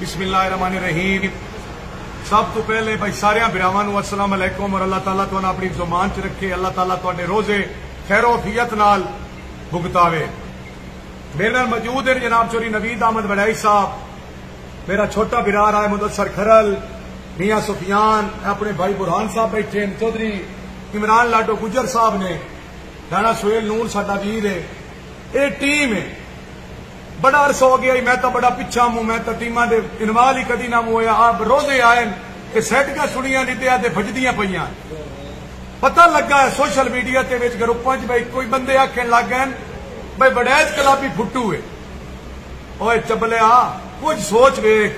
बिस्मिल्लाहिर्रहमानिर्रहीम। सब तो पहले भाई सारिया बिरावां नूं अस्सलाम अलैकुम और अल्लाह ताला तुहानू अपनी जुबान च रखे। अल्लाह ताला तुहाडे रोजे खैरोफियत नाल भुगतावे। मेरे नाल मौजूद है जनाब चौधरी नवीद अहमद वड़ाई साहब, मेरा छोटा बिरा रहा है मुदस्सर खरल, मियां सुफियान, अपने भाई बुरहान साहब बैठे हैं, चौधरी इमरान लाडो गुजर साहब ने, राणा सुहेल नूर साडा वीर है। ये टीम है, बड़ा अरस हो गया मैं तो बड़ा पिछा हूं, मैं तो टीमां दे इनवाल ही कदी ना होया। आप रोजे आए कि सेट का सुनिया नित्या ते भजदियां पईयां। पता लगा है सोशल मीडिया के विच ग्रुपां च भाई कोई बंदे आखन लग गए भाई वड़ैच कलाबी फुट्टू है। ओए चबलिया कुछ सोच वेख,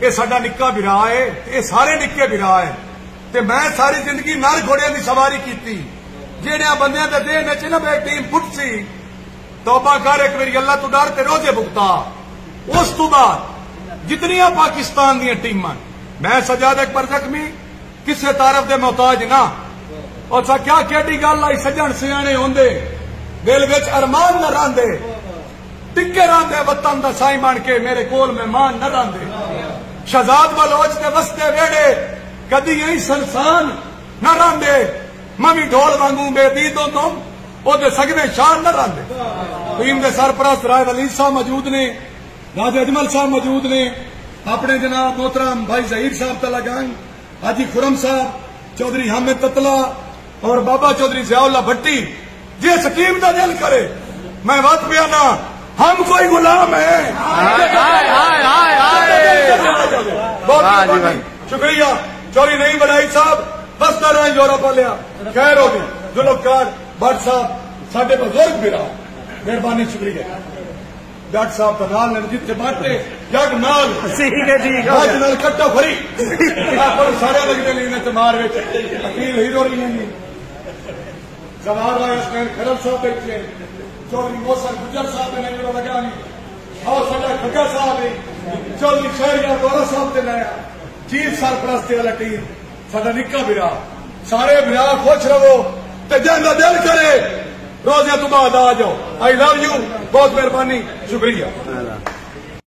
ये साडा निक्का बिरा है, ये सारे निक्के बिरा है ते मैं सारी जिंदगी नर घोड़ियां की सवारी की। जेड़िया बंदियां दे देह च ना भाई टीम फुट सी, तौबा कर एक मेरी अल्लाह तू डर ते रोजे भुगता। उस तो बाद जितनियां पाकिस्तान दी टीमां, मैं सजाद अकबर जख्मी किसे तारफ दे मोहताज ना। और सा क्या केडी गल आई, सजन सियाने होंदे दिल विच अरमान न रहिंदे, टिके रहिंदे वतन दा साई बन के, मेरे कोल मेहमान न रहिंदे। शहजाद बलोच दे वसते वेड़े कदी यही संसान न रहिंदे, मवी ढोल वांगू बेदीदों तुम ओदे सगवे शान न रहिंदे। टीम के सरपरस्त राय वली साहब मौजूद ने, राजे अजमल साहब मौजूद ने, अपने जनाब मोहतरम भाई जहीर साहब तलागंग, हाजी खुरम साहब, चौधरी हामिद ततला और बाबा चौधरी जियाउल्लाह भट्टी। जिस टीम का दिल करे मैं बात पिया ना, हम कोई गुलाम है। बहुत शुक्रिया चौधरी नहीं बढ़ाई साहब, बस कर रहे जोरा पालिया खैर होगी जुल्फकार भट्ट साहब, साडे बुजुर्ग बिरा, मेहरबानी शुक्रिया। डॉक्टर साहब का नाल ने जिथे बाटे जग नाल आज नाल कट्टा फरी सारे लगते नहीं मार अकील हीरो नहीं जवाहर राय हसनैन खरल साहब बैठे, चौधरी मोहसन गुजर साहब ने जो लगा नहीं, और साडा खग्गा साहब है, चौधरी शहरियार दौरा साहब से लाया, चीफ सरपरस्त वाला टीम साडा निक्का बिरा। सारे बिरा खुश रहो ते जिंदा दिल करे रोजे तो बाद आ जाओ। आई लव यू, बहुत मेहरबानी शुक्रिया।